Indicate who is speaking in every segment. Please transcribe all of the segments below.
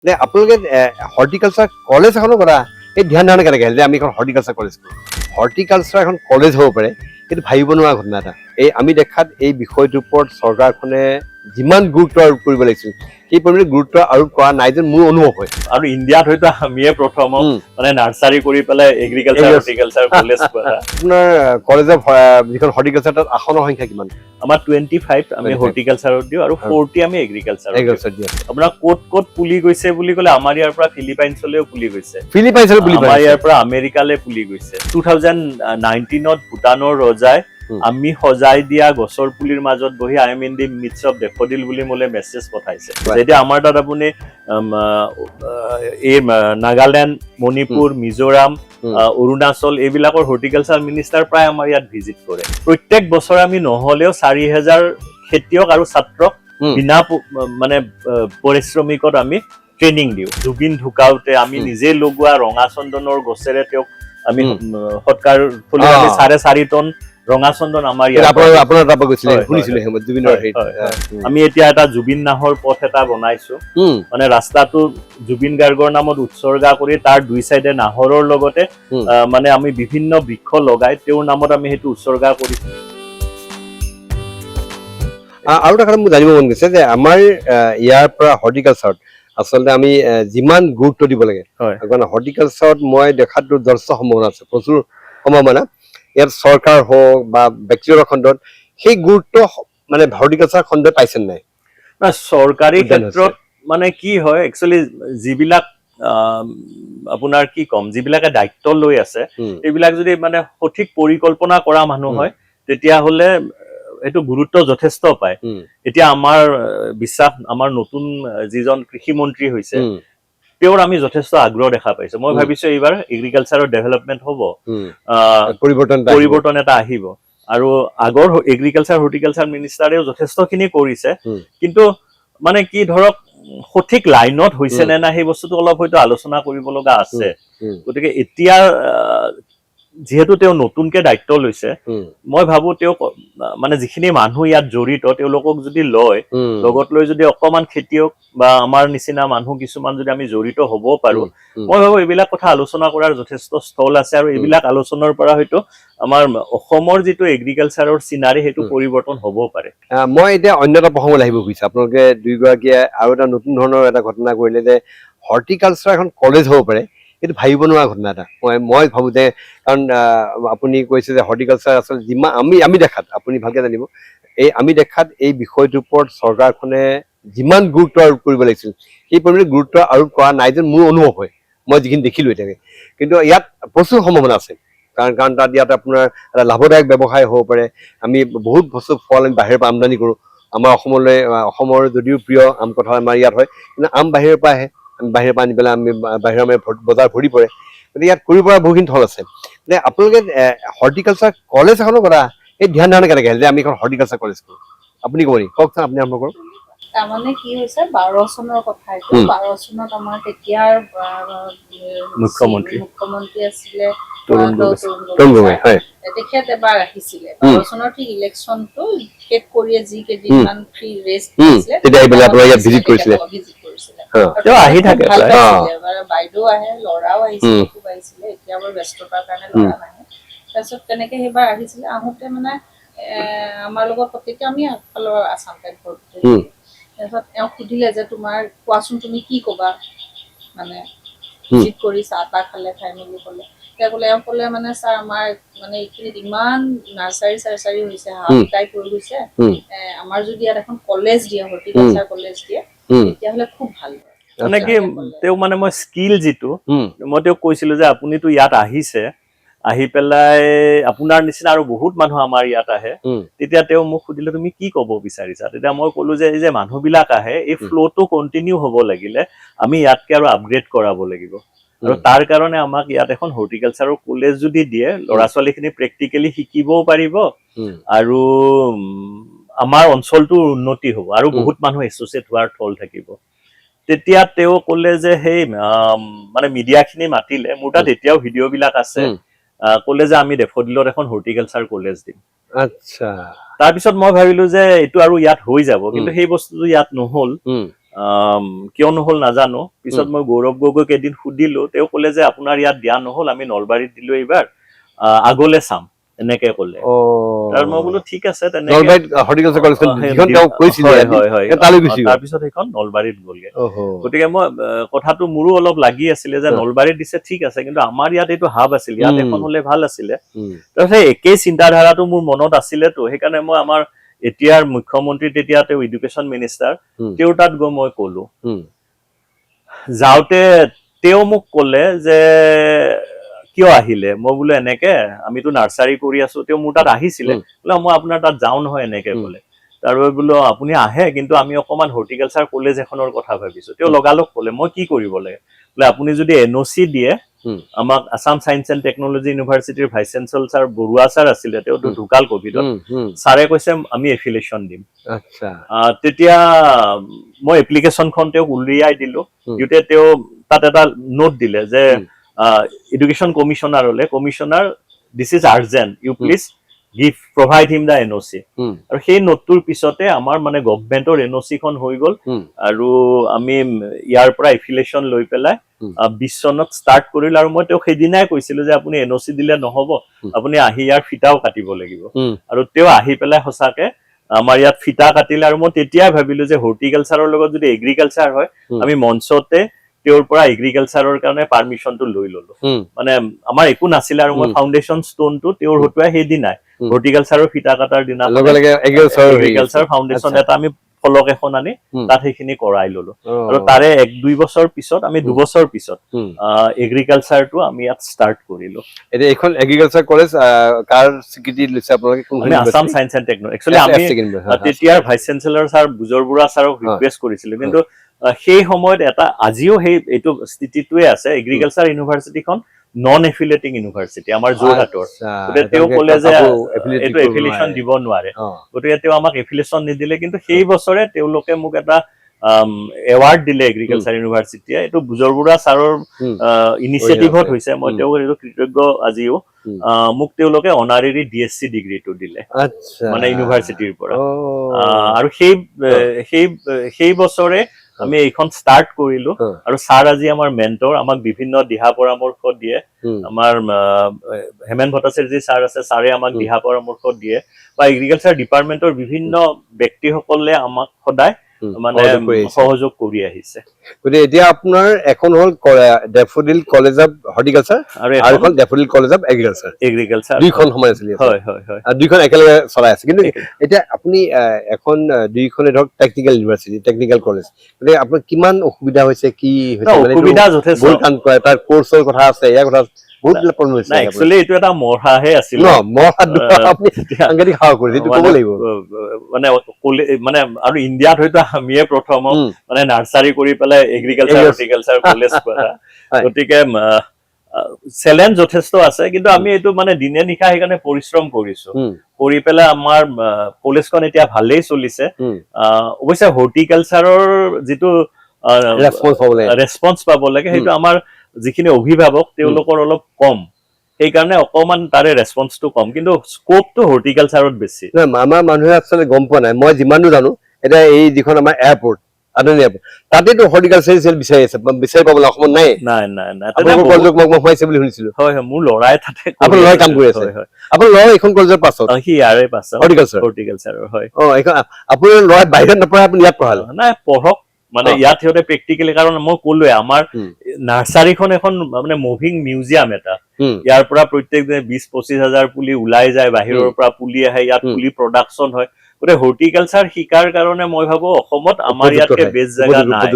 Speaker 1: নে আপোনালোকে horticulture college এখনৰ কথা এই ধ্যান ধাৰণা কেনেকৈ আহিল যে আমি এখন হৰ্টিকালচাৰ কলেজ কৰোঁ? হৰ্টিকালচাৰ এখন কলেজ হ'ব পাৰে সেইটো ভাবিব নোৱাৰা ঘটনা এটা। এই আমি দেখাত এই বিষয়টোৰ ওপৰত চৰকাৰখনে যিমান গুৰুত্ব আৰোপ কৰিব লাগিছিল সেই পৰিমাণে গুৰুত্ব আৰোপ কৰা নাই যেন মোৰ অনুভৱ হয়।
Speaker 2: আৰু ইণ্ডিয়াত হয়তো আমিয়ে প্ৰথম মানে নাৰ্চাৰী কৰি পেলাই এগ্ৰিকালচাৰ হৰ্টিকালচাৰ কলেজ কৰা।
Speaker 1: আপোনাৰ কলেজৰ যিখন হৰ্টিকালচাৰ তাত আসনৰ সংখ্যা কিমান?
Speaker 2: আমাৰ 25 আমি হৰ্টিকালচাৰত দিওঁ আৰু 40 আমি এগ্ৰিকালচাৰত
Speaker 1: দিয়ে।
Speaker 2: আপোনাৰ ক'ত পুলি গৈছে বুলি ক'লে আমাৰ ইয়াৰ পৰা ফিলিপাইনছলৈও পুলি গৈছে,
Speaker 1: আমাৰ
Speaker 2: ইয়াৰ পৰা আমেৰিকালৈ পুলি গৈছে। 2019ত ভূটানৰ ৰজাই আমি সজাই দিয়া গছৰ পুলিৰ মাজত বহি I am in the midst of daffodil বুলি মোলে মেছেজ পঠাইছে। যেতিয়া আমাৰ তাত আপুনি এই নাগালেণ্ড, মণিপুৰ, মিজোৰাম, অৰুণাচল এইবিলাকৰ হৰ্টিকালচাৰ মিনিষ্টাৰ প্ৰায় আমাৰ ইয়াত ভিজিট কৰে। প্ৰত্যেক বছৰে আমি নহলেও 4000 খেতিয়ক আৰু ছাত্ৰক বিনা মানে পৰিশ্ৰমিকত আমি ট্ৰেইনিং দিওঁ। জুবিন ঢুকাওতে আমি নিজে লগোৱা ৰঙা চন্দনৰ গছেৰে তেওঁক আমি সৎকাৰ ফুলি আমি 4.5 টন ৰঙা চন্দন আমাৰ আমি এতিয়া এটা জুবিন নাহৰ পথ এটা বনাইছো, মানে ৰাস্তাটো জুবিন গাৰ্গৰ নামত উৎসৰ্গা কৰি তাৰ 2 চাইডে নাহৰৰ লগতে মানে আমি বিভিন্ন বৃক্ষ লগাই তেওঁৰ নামত আমি সেইটো উৎসৰ্গা কৰিছো।
Speaker 1: আৰু এটা কথা মোৰ জানিব মন গৈছে যে আমাৰ ইয়াৰ পৰা হৰ্টিকালচাৰত আচলতে আমি যিমান গুৰুত্ব দিব লাগে, কাৰণ হৰ্টিকালচাৰত মই দেখাতো যথেষ্ট সম্ভাৱনা আছে, প্ৰচুৰ সম্ভাৱনা। ইয়াত চৰকাৰ হওক বা ব্যক্তিগত খণ্ডত সেই গুৰুত্ব মানে হৰ্টিকালচাৰ খণ্ডই পাইছে নাই?
Speaker 2: চৰকাৰী ক্ষেত্ৰত মানে কি হয়, একচুৱেলি যিবিলাক আপোনাৰ কি কম, যিবিলাকে দায়িত্ব লৈ আছে এইবিলাক যদি মানে সঠিক পৰিকল্পনা কৰা মানুহ হয় তেতিয়াহ'লে এইটো গুৰুত্ব যথেষ্ট পায়। এতিয়া আমাৰ বিশ্বাস, আমাৰ নতুন যিজন কৃষি মন্ত্ৰী হৈছে তেওঁৰ আমি যথেষ্ট আগ্ৰহ দেখা পাইছো। মই ভাবিছো এইবাৰ এগ্ৰিকালচাৰৰ ডেভেলপমেন্ট হ'ব, পৰিৱৰ্তন এটা আহিব। আৰু আগৰ এগ্ৰিকালচাৰ হৰ্টিকালচাৰ মিনিষ্টাৰেও যথেষ্টখিনি কৰিছে, কিন্তু মানে কি ধৰক সঠিক লাইনত হৈছে নে নাই সেই বস্তুটো অলপ হয়তো আলোচনা কৰিব লগা আছে। গতিকে এতিয়া যিহেতু তেওঁ নতুনকে দায়িত্ব লৈছে, মই ভাবো তেওঁক মানে যিখিনি মানুহ ইয়াত জড়িত তেওঁলোকক যদি লয়, লগত লৈ যদি অকমান খেতিয়ক বা আমাৰ নিচিনা মানুহ কিছুমান যদি আমি জড়িত হ'ব পাৰো, মই ভাবো এইবিলাক কথা আলোচনা কৰাৰ যথেষ্ট স্থল আছে। আৰু এইবিলাক আলোচনাৰ পৰা হয়তো আমাৰ অসমৰ যিটো এগ্ৰিকালচাৰৰ চিনাৰী সেইটো পৰিৱৰ্তন হ'ব পাৰে।
Speaker 1: মই এতিয়া অন্য এটা প্ৰসংগলৈ আহিব খুজিছো। আপোনালোকে দুয়োগৰাকীয়ে আৰু এটা নতুন ধৰণৰ এটা ঘটনা কৰিলে যে হৰ্টিকালচাৰ এখন কলেজ হ'ব পাৰে সেইটো ভাবিব নোৱাৰা ঘটনা এটা। মই ভাবো যে কাৰণ আপুনি কৈছে যে হৰ্টিকালচাৰ আচলতে যিমান আমি দেখাত, আপুনি ভালকে জানিব, আমি দেখাত এই বিষয়টোৰ ওপৰত চৰকাৰখনে যিমান গুৰুত্ব আৰোপ কৰিব লাগিছিল সেই পৰিমাণে গুৰুত্ব আৰোপ কৰা নাই যেন মোৰ অনুভৱ হয়, মই যিখিনি দেখিলো এতিয়াকে। কিন্তু ইয়াত প্ৰচুৰ সম্ভাৱনা আছে, কাৰণ তাত ইয়াত আপোনাৰ এটা লাভদায়ক ব্যৱসায় হ'ব পাৰে। আমি বহুত বস্তু ফল আমি বাহিৰৰ পৰা আমদানি কৰোঁ। আমাৰ অসমৰ যদিও প্ৰিয় আম কঁঠাল আমাৰ ইয়াত হয়, কিন্তু আম বাহিৰৰ পৰা আহে, আমি বাহিৰৰ পৰা আনি পেলাই আমি বাহিৰৰ বজাৰ ভৰি পৰে। গতিকে ইয়াত কৰিব পৰা বহুখিনি থল আছে। যে আপোনালোকে হৰ্টিকালচাৰ কলেজ এখনৰ কথা এই ধ্যান ধাৰণা কেনেকৈ আহিল যে আমি এখন হৰ্টিকালচাৰ কলেজ কৰোঁ? আপুনি ক'ব নেকি? কওকচোন, আপুনি আৰম্ভ কৰক।
Speaker 3: তাৰমানে কি হৈছে, 12 চনৰ কথা এইটো। 12 চনত আমাৰ তেতিয়াৰ মুখ্যমন্ত্ৰী আছিলে তৰুণ গগৈ। তেখেত এবাৰ আহিছিলে 12 চনৰ ঠিক ইলেকশ্যনটো শেষ কৰিয়ে যি কেইদিনমান ফ্ৰী ৰেষ্ট দিছিলে, ভিজিট কৰিছিলে। বাইদেউ আহে, ল'ৰাও আহিছিলে, খুব আহিছিলে। এতিয়া বাৰু ব্যস্ততাৰ কাৰণে ল'ৰা নাহে। তাৰপিছত তেনেকে সেইবাৰ আহিছিলে। আহোতে মানে আমাৰ লগত তেতিয়া আমি আগফালৰ আছাম টাইপৰ তাৰপিছত এওঁক সুধিলে যে তোমাৰ কোৱাচোন তুমি কি ক'বা, মানে ভিজিট কৰি চাহ তাহ খালে, খাই মেলি ক'লে। এওঁ ক'লে মানে ছাৰ আমাৰ মানে এইখিনিত ইমান নাৰ্চাৰী চাৰ্চাৰী হৈছে, হাহাকাৰ হৈ গৈছে, আমাৰ যদি ইয়াত এখন কলেজ দিয়ে, হৰ্টিকালচাৰ কলেজ দিয়ে তেতিয়াহ'লে খুব ভাল হয়।
Speaker 2: মানে কি তেওঁ মানে মই স্কিল যিটো মই তেওঁক কৈছিলো যে আপুনিতো ইয়াত আহিছে, আহি পেলাই আপোনাৰ নিচিনা আৰু বহুত মানুহ আমাৰ ইয়াত আহে। তেতিয়া তেওঁ মোক সুধিলে তুমি কি ক'ব বিচাৰিছা? তেতিয়া মই ক'লো যে এই যে মানুহবিলাক আহে, এই ফ্ল'টো কণ্টিনিউ হ'ব লাগিলে আমি ইয়াতকে আৰু আপগ্ৰেড কৰাব লাগিব। আৰু তাৰ কাৰণে আমাক ইয়াত এখন হৰ্টিকালচাৰৰ কলেজ যদি দিয়ে, ল'ৰা ছোৱালীখিনি প্ৰেক্টিকেলি শিকিবও পাৰিব আৰু আমাৰ অঞ্চলটোৰ উন্নতি হ'ব আৰু বহুত মানুহ এছ'চিয়েট হোৱাৰ থল থাকিব। তেতিয়া তেওঁ ক'লে যে সেই মানে মিডিয়াখিনি মাতিলে, মোৰ তাত এতিয়াও ভিডিঅ'বিলাক আছে, ক'লে যে আমি ডেফডিলত এখন হৰ্টিকালচাৰ কলেজ দিম।
Speaker 1: আচ্ছা।
Speaker 2: তাৰপিছত মই ভাবিলো যে এইটো আৰু ইয়াত হৈ যাব, কিন্তু সেই বস্তুটো ইয়াত নহ'ল। কিয় নহ'ল নাজানো পিছত মই গৌৰৱ গগৈক এদিন সুধিলো তেওঁ ক'লে যে আপোনাৰ ইয়াত দিয়া নহ'ল আমি নলবাৰীত দিলো এইবাৰ আগলে চাম এনেকে ক'লে তাৰ মই বোলো ঠিক আছে তেনেকে
Speaker 1: নলবাৰীত হৰ্টিকালচাৰ কলেজখন যিখন তেওঁ কৈছিলে তালৈ গুচি গ'ল
Speaker 2: তাৰপিছত সেইখন নলবাৰীত গ'লগে গতিকে মই কথাটো মোৰো অলপ লাগি আছিলে যে নলবাৰীত দিছে ঠিক আছে কিন্তু আমাৰ ইয়াত এইটো হাব আছিল ইয়াত এখন হলে ভাল আছিলে তাৰপিছত সেই একেই চিন্তাধাৰাটো মোৰ মনত আছিলেতো সেইকাৰণে মই আমাৰ এতিয়াৰ মুখ্যমন্ত্ৰী তেতিয়া তেওঁ এডুকেশ্যন মিনিষ্টাৰ তেওঁৰ তাত গৈ মই ক'লো যাওঁতে তেওঁ মোক ক'লে যে কিয় আহিলে মই বোলো এনেকে আমিতো নাৰ্চাৰী কৰি আছো তেওঁ মোৰ তাত আহিছিলে বোলে মই আপোনাৰ তাত যাওঁ নহয় এনেকে ক'লে তাৰবাবে বোলো আপুনি আহে কিন্তু আমি অকমান হৰ্টিকালচাৰ কলেজ এখনৰ কথা ভাবিছো তেওঁ লগালগ ক'লে মই কি কৰিব লাগে বোলে আপুনি যদি NOC দিয়ে আমাক আসাম সায়েন্স এণ্ড টেকনলজি ইউনিভাৰ্চিটিৰ ভাইচ চেঞ্চেলৰ ছাৰ বৰুৱা ছাৰ আছিলে তেওঁতো ঢুকাল কোভিডত ছাৰে কৈছে আমি এফিলিয়েশ্যন দিম তেতিয়া মই এপ্লিকেশ্যনখন তেওঁক উলিয়াই দিলো দিওঁতে তেওঁ তাত এটা নোট দিলে যে এডুকেশ্যন কমিশ্যনাৰলৈ commissioner this is urgent you please provide him the NOC আৰু সেই নোটটোৰ পিছতে আমাৰ মানে গভৰ্ণমেণ্টৰ NOC খন হৈ গ'ল আৰু আমি ইয়াৰ পৰা এফিলিয়েশ্যন লৈ পেলাই 20 চনত ষ্টাৰ্ট কৰিলো আৰু মই তেওঁক সেইদিনাই কৈছিলো যে আপুনি NOC দিলে নহ'ব আপুনি আহি ইয়াৰ ফিটাও কাটিব লাগিব আৰু তেওঁ আহি পেলাই সঁচাকে আমাৰ ইয়াত ফিটা কাটিলে আৰু মই তেতিয়াই ভাবিলো যে হৰ্টিকালচাৰৰ লগত যদি এগ্ৰিকালচাৰ হয় আমি মঞ্চতে তেওঁৰ পৰা এগ্ৰিকালচাৰৰ কাৰণে পাৰমিশনটো লৈ ললো মানে আমাৰ একো নাছিলে আৰু মই ফাউণ্ডেশ্যন ষ্টোনটো তেওঁৰ হতুৱাই সেইদিনাই হৰ্টিকালচাৰৰ ফিটা কাটাৰ দিনা এগ্ৰিকালচাৰ ফাউণ্ডেশ্যন এটা আমি ফলক এখন আনি তাত সেইখিনি কৰাই ললো আৰু তাৰে 1-2 বছৰ পিছত আমি 2 বছৰ পিছত এগ্ৰিকালচাৰটো আমি ইয়াত ষ্টাৰ্ট কৰিলো
Speaker 1: এতিয়া এখন এগ্ৰিকালচাৰ কলেজ কাৰ স্বীকৃতি লৈছে আপোনালোকে কোন
Speaker 2: Assam science and technology actually আমি তেতিয়াৰ ভাইচ চেঞ্চেলৰ ছাৰ বুজৰ বুঢ়া ছাৰক ৰিকুৱেষ্ট কৰিছিলো কিন্তু সেই সময়ত এটা আজিও সেই এইটো স্থিতিটোৱে আছে এগ্ৰিকালচাৰ ইউনিভাৰ্চিটিখন নন এফিলিয়েটিং ইউনিভাৰ্চিটি আমাৰ যোৰহাটৰ গতিকে তেওঁ ক'লে যে এইটো এফিলিয়েশ্যন দিব নোৱাৰে গতিকে তেওঁ আমাক এফিলিয়েশ্যন নিদিলে কিন্তু সেই বছৰে তেওঁলোকে মোক এটা এৱাৰ্ড দিলে এগ্ৰিকালচাৰ ইউনিভাৰ্চিটিয়ে এইটো বুজৰ বুঢ়া ছাৰৰ ইনিচিয়েটিভত হৈছে মই তেওঁ এইটো কৃতজ্ঞ আজিও মোক তেওঁলোকে অনাৰেৰী DSc ডিগ্ৰীটো দিলে মানে ইউনিভাৰ্চিটিৰ পৰা আৰু সেই বছৰে আমি এইখন ষ্টাৰ্ট কৰিলো আৰু ছাৰ আজি আমাৰ মেন্টৰ আমাক বিভিন্ন দিহা পৰামৰ্শ দিয়ে আমাৰ হেমেন ভট্টাচাৰ্যী ছাৰ আছে ছাৰে আমাক দিহা পৰামৰ্শ দিয়ে বা এগ্ৰিকালচাৰ ডিপাৰ্টমেন্টৰ বিভিন্ন ব্যক্তিসকলে আমাক সদায় মানে সহযোগ কৰি আহিছে
Speaker 1: গতিকে এতিয়া আপোনাৰ এখন হ'ল ডেফোডিল কলেজ অফ হৰ্টিকালচাৰ আৰু এখন ডেফোডিল কলেজ অফ এগ্ৰিকালচাৰ দুইখন সমানে চলি আছে
Speaker 2: হয় হয় হয়
Speaker 1: দুইখন একেলগে চলাই আছে কিন্তু এতিয়া আপুনি এখন দুইখনে ধৰক টেকনিকেল ইউনিভাৰ্চিটি টেকনিকেল কলেজ গতিকে আপোনাৰ কিমান অসুবিধা হৈছে কি হৈছে
Speaker 2: অসুবিধা যথেষ্ট
Speaker 1: তাৰ কোৰ্চৰ কথা আছে ইয়াৰ কথা বহুত প্ৰব্লেম হৈছে
Speaker 2: একচুয়ালি এইটো এটা মৰহাহে আছিল
Speaker 1: সাংঘাতিক সাহস কৰিছে এইটো ক'ব লাগিব
Speaker 2: মানে আৰু ইণ্ডিয়াত হয়তো আমিয়ে প্ৰথম মানে নাৰ্চাৰী কৰি পেলাই এগ্ৰিকালচাৰ হৰ্টিকালচাৰ কলেজ কৰা গতিকে চেলেঞ্জ যথেষ্ট আছে কিন্তু আমি এইটো মানে দিনে নিশা সেইকাৰণে পৰিশ্ৰম কৰিছো কৰি পেলাই আমাৰ কলেজখন এতিয়া ভালেই চলিছে অৱশ্যে হৰ্টিকালচাৰৰ যিটো ৰেছপন্স পাব লাগে সেইটো আমাৰ যিখিনি অভিভাৱক তেওঁলোকৰ অলপ কম সেইকাৰণে অকমান তাৰে ৰেছপন্সটো কম কিন্তু স্কোপটো হৰ্টিকালচাৰত বেছি
Speaker 1: আমাৰ মানুহে আচলতে গম পোৱা নাই মই যিমানো জানো এতিয়া এই যিখন আমাৰ এয়াৰপৰ্ট আদৰণি এয়াৰপৰ্ট তাতেতো হৰ্টিকালচাৰ বিচাৰি আছে বিচাৰি পাবলৈ অসমত নাই সোমাইছে বুলি শুনিছিলো
Speaker 2: হয় হয় মোৰ ল'ৰাই তাতে
Speaker 1: আপোনাৰ ল'ৰাই কাম কৰি আছে আপোনাৰ ল'ৰা এইখন কলেজৰ পাছত
Speaker 2: সি ইয়াৰে পাছত
Speaker 1: হৰ্টিকালচাৰৰ হয় আপোনাৰ ল'ৰাই বাহিৰত নপঢ়াই আপুনি ইয়াত পঢ়ালে
Speaker 2: নাই পঢ়ক মানে ইয়াত সিহঁতে প্ৰেক্টিকেলি কাৰণ মই ক'লোৱে আমাৰ নাৰ্চাৰীখন এখন মানে মুভিং মিউজিয়াম এটা ইয়াৰ পৰা প্ৰত্যেক দিনে 20-25 হাজাৰ পুলি ওলাই যায় বাহিৰৰ পৰা পুলি আহে ইয়াত পুলি প্ৰডাকশ্যন হয় গতিকে হৰ্টিকালচাৰ শিকাৰ কাৰণে মই ভাবো অসমত আমাৰ ইয়াতকে বেষ্ট জেগা নাই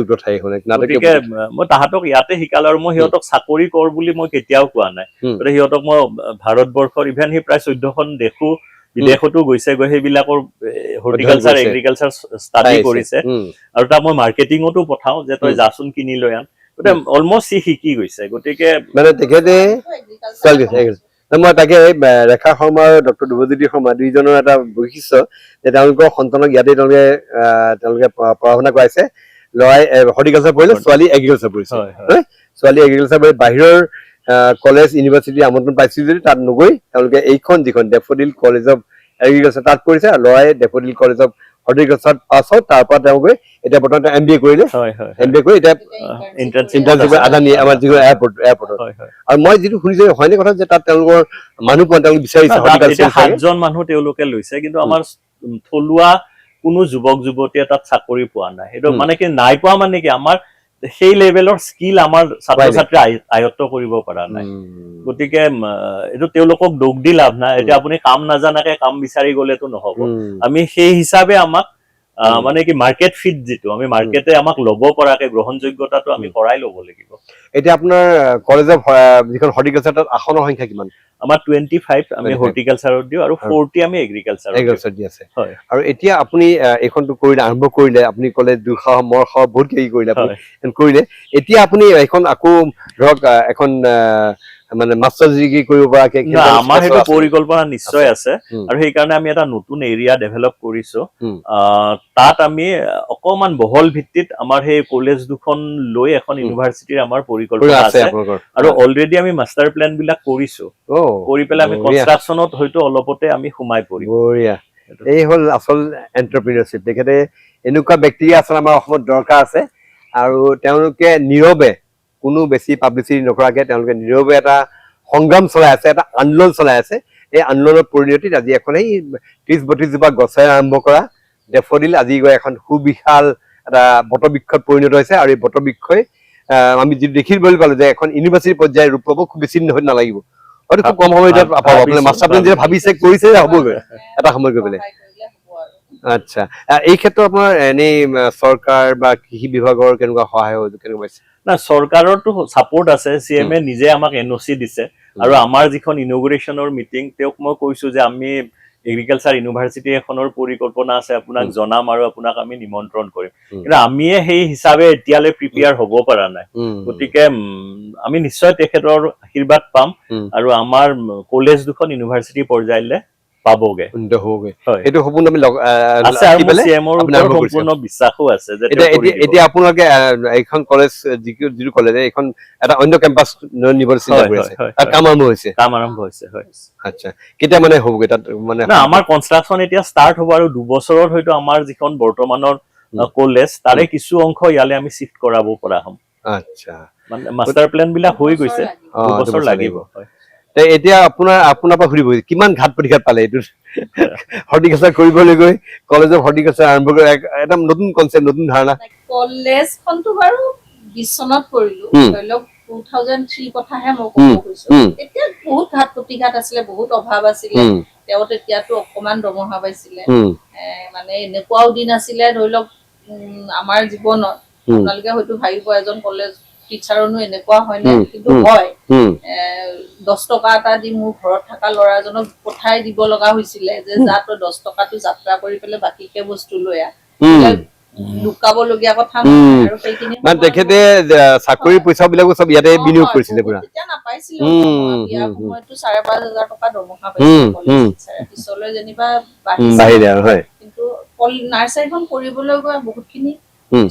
Speaker 2: গতিকে মই তাহাঁতক ইয়াতে শিকালো আৰু মই সিহঁতক চাকৰি কৰ বুলি মই কেতিয়াও কোৱা নাই গতিকে সিহঁতক মই ভাৰতবৰ্ষৰ ইভেন সি প্ৰায় 14খন দেশো বিদেশতো গৈছে গৈ সেইবিলাকৰ হৰ্টিকালচাৰ এগ্ৰিকালচাৰ ষ্টাডি কৰিছে আৰু তাক মই মাৰ্কেটিঙতো পঠাও যে তই যাচোন কিনি লৈ আন গতিকে অলমষ্ট সি শিকি গৈছে গতিকে
Speaker 1: মানে তেখেতে মই তাকে ৰেখা শৰ্মা আৰু ডক্টৰ ধ্ৰুৱজ্যোতি শৰ্মা দুইজনৰ এটা বৈশিষ্ট্য যে তেওঁলোকৰ সন্তানক ইয়াতে তেওঁলোকে পঢ়া শুনা কৰাইছে ল'ৰাই হৰ্টিকালচাৰ পঢ়িলে ছোৱালী এগ্ৰিকালচাৰ পঢ়িছে ছোৱালী এগ্ৰিকালচাৰ পঢ়ি বাহিৰৰ কলেজ ইউনিভাৰ্চিটি আমন্ত্ৰণ পাইছিল যদি তাত নগৈ তেওঁলোকে এইখন যিখন ডেফোডিল কলেজ অফ এগ্ৰিকালচাৰ তাত কৰিছে আৰু ল'ৰাই ডেফোডিল কলেজ অফ হৰ্টিকালচাৰ পাছ হয়, তাৰ পৰা তেওঁ গৈ এতিয়া বৰ্তমান MBA কৰিলে,
Speaker 2: হয় হয়
Speaker 1: MBA কৰি এতিয়া
Speaker 2: internship
Speaker 1: ইণ্টাৰ্ণশ্বিপ আদানী আমাৰ যিটো এয়াৰপৰ্টত।
Speaker 2: হয় হয়
Speaker 1: আৰু মই যিটো শুনিছো হয়নে কথা যে তাত তেওঁলোকৰ মানুহ পোৱা তেওঁলোক বিচাৰিছে
Speaker 2: তাত এতিয়া 7জন মানুহ তেওঁলোকে লৈছে, কিন্তু আমাৰ থলুৱা কোনো যুৱক যুৱতীয়ে তাত চাকৰি পোৱা নাই। সেইটো মানে কি নাই পোৱা মানে কি আমাৰ সেই লেভেলৰ স্কিল আমাৰ ছাত্ৰ ছাত্ৰী আয়ত্ত কৰিব পৰা নাই। গতিকে এইটো তেওঁলোকক দুখ দি লাভ নাই। এতিয়া আপুনি কাম নাজানাকে কাম বিচাৰি গলেতো নহব। আমি সেই হিচাপে আমাক মানে কি মাৰ্কেট ফিট যিটো আমি মাৰ্কেটে আমাক ল'ব পৰাকে গ্ৰহণযোগ্যতাটো আমি কৰাই ল'ব লাগিব।
Speaker 1: এতিয়া আপোনাৰ কলেজৰ যিখন হৰ্টিকালচাৰ তাত আসনৰ সংখ্যা কিমান?
Speaker 2: আমাৰ 25 আমি হৰ্টিকালচাৰত দিওঁ আৰু 40 আমি এগ্ৰিকালচাৰত
Speaker 1: দি আছে।
Speaker 2: হয়।
Speaker 1: আৰু এতিয়া আপুনি এইখনটো কৰিলে, আৰম্ভ কৰিলে, আপুনি ক'লে দুঃসাহ মৰসাহ বহুত কি কৰিলে আপুনি কৰিলে। এতিয়া আপুনি এখন আকৌ ধৰক এখন মানে মাষ্টাৰ ডিগ্ৰী কৰিব পৰাকে
Speaker 2: আমাৰ সেইটো পৰিকল্পনা নিশ্চয় আছে, আৰু সেইকাৰণে আমি এটা নতুন এৰিয়া ডেভেলপ কৰিছো। তাত আমি অকমান বহল ভিত্তিত আমাৰ সেই কলেজ দুখন লৈ এখন ইউনিভাৰ্চিটিৰ আমাৰ পৰিকল্পনা আছে, আৰু অলৰেডি আমি মাষ্টাৰ প্লেন বিলাক কৰিছো। কৰি পেলাই আমি কনষ্ট্ৰাকচনত হয়তো অলপতে আমি সোমাই পৰিম।
Speaker 1: বঢ়িয়া। এই হ'ল আচল এণ্টাৰপ্ৰিনাৰশ্বিপ। তেখেতে এনেকুৱা ব্যক্তি আচলতে আমাৰ অসমত দৰকাৰ আছে, আৰু তেওঁলোকে নীৰৱে কোনো বেছি পাব্লিচিটি নকৰাকে তেওঁলোকে নীৰৱে এটা সংগ্ৰাম চলাই আছে, এটা আন্দোলন চলাই আছে। এই আন্দোলনৰ পৰিণতিত আজি এখন এই 30-32 জোপা গছেৰে আৰম্ভ কৰা ডেফডিল আজি গৈ এখন সুবিশাল এটা বটবৃক্ষত পৰিণত হৈছে। আৰু এই বটবৃক্ষই আমি যিটো দেখিবলৈ পালো যে এখন ইউনিভাৰ্চিটি পৰ্যায়ৰ ৰূপ ল'ব, খুব বেছি দিন হয়তো নালাগিব, হয়তো খুব কম সময়ত পাব। আপোনাৰ মাষ্টাৰ প্লেন যেতিয়া ভাবিছে কৰিছে হ'বগৈ এটা সময় গৈ পেলাই। আচ্ছা, এই ক্ষেত্ৰত আপোনাৰ এনেই চৰকাৰ বা কৃষি বিভাগৰ কেনেকুৱা সহায় কেনেকুৱা পাইছে?
Speaker 2: না, চৰকাৰৰতো ছাপোৰ্ট আছে। CMA নিজে আমাক NOC দিছে, আৰু আমাৰ যিখন ইনগুৰেশ্যনৰ মিটিং তেওঁক মই কৈছো যে আমি এগ্ৰিকালচাৰ ইউনিভাৰ্চিটি এখনৰ পৰিকল্পনা আছে, আপোনাক জনাম আৰু আপোনাক আমি নিমন্ত্ৰণ কৰিম। কিন্তু আমিয়ে সেই হিচাপে এতিয়ালৈ প্ৰিপেয়াৰ হ'ব পৰা নাই। গতিকে আমি নিশ্চয় তেখেতৰ আশীৰ্বাদ পাম, আৰু আমাৰ কলেজ দুখন ইউনিভাৰ্চিটি পৰ্যায়লৈ পাবগে।
Speaker 1: এইটো সপোন আমি
Speaker 2: আছে, আৰু মোৰ CMৰ ওপৰত সম্পূৰ্ণ বিশ্বাসো আছে যে
Speaker 1: এতিয়া আপোনালোকে এইখন কলেজ যিটো কলেজ এইখন এটা অন্য কেম্পাছ নিব চিন্তা কৰি আছে, কাম আৰম্ভ হৈছে? আচ্ছা, কেতিয়া মানে হ'বগে তাত? মানে
Speaker 2: আমাৰ কনষ্ট্ৰাকচন এতিয়া ষ্টাৰ্ট হ'ব, আৰু 2 বছৰত হয়তো আমাৰ যিখন বৰ্তমানৰ কলেজ তাৰে কিছু অংশ ইয়ালে আমি শিফ্ট কৰাব পৰা হ'ম।
Speaker 1: আচ্ছা,
Speaker 2: মানে মাষ্টাৰ প্লেন বিলাক হৈ গৈছে, 2 বছৰ লাগিব।
Speaker 1: এতিয়া আপোনাৰ পৰা সুধিব কিমান ঘাট প্ৰতিঘাত পালে এইটো হৰ্টিকালচাৰ কৰিবলৈ গৈ, কলেজৰ হৰ্টিকালচাৰ আৰম্ভ কৰি এটা নতুন কনচেপ্ট, নতুন ধাৰণা?
Speaker 3: কলেজখনতো বাৰু 20 চনত কৰিলো, ধৰি লওক 2003 কথাহে মই ক'ব গৈছো। তেতিয়া বহুত ঘাট প্ৰতিঘাত আছিলে, বহুত অভাৱ আছিলে। তেওঁ তেতিয়াতো অকমান দৰমহা পাইছিলে, মানে এনেকুৱাও দিন আছিলে ধৰি লওক আমাৰ জীৱনত আপোনালোকে হয়তো ভাবিব এজন কলেজ টিচাৰনো এনেকুৱা হয়নে, কিন্তু হয়। 10 টকা এটা দি মোৰ ঘৰত থকা ল'ৰাজনক পঠাই দিব লগা হৈছিলে যে যা তই 10 টকাটো যাত্ৰা কৰি পেলাই বাকীকে বস্তু লৈ আহ, লুকাবলগীয়া কথা নহয়। আৰু সেইখিনি
Speaker 1: তেখেতে চাকৰি পইচা বিলাকো চব ইয়াতে বিনিয়োগ কৰিছিলে।
Speaker 3: তেতিয়া নাপাইছিলো, বিয়াৰ সময়তো 5,500 টকা দৰমহা পাইছিলো কলেজ টিচাৰে, পিছলৈ যেনিবা বাঢ়িলে। কিন্তু নাৰ্চাৰীখন কৰিবলৈ গৈ বহুতখিনি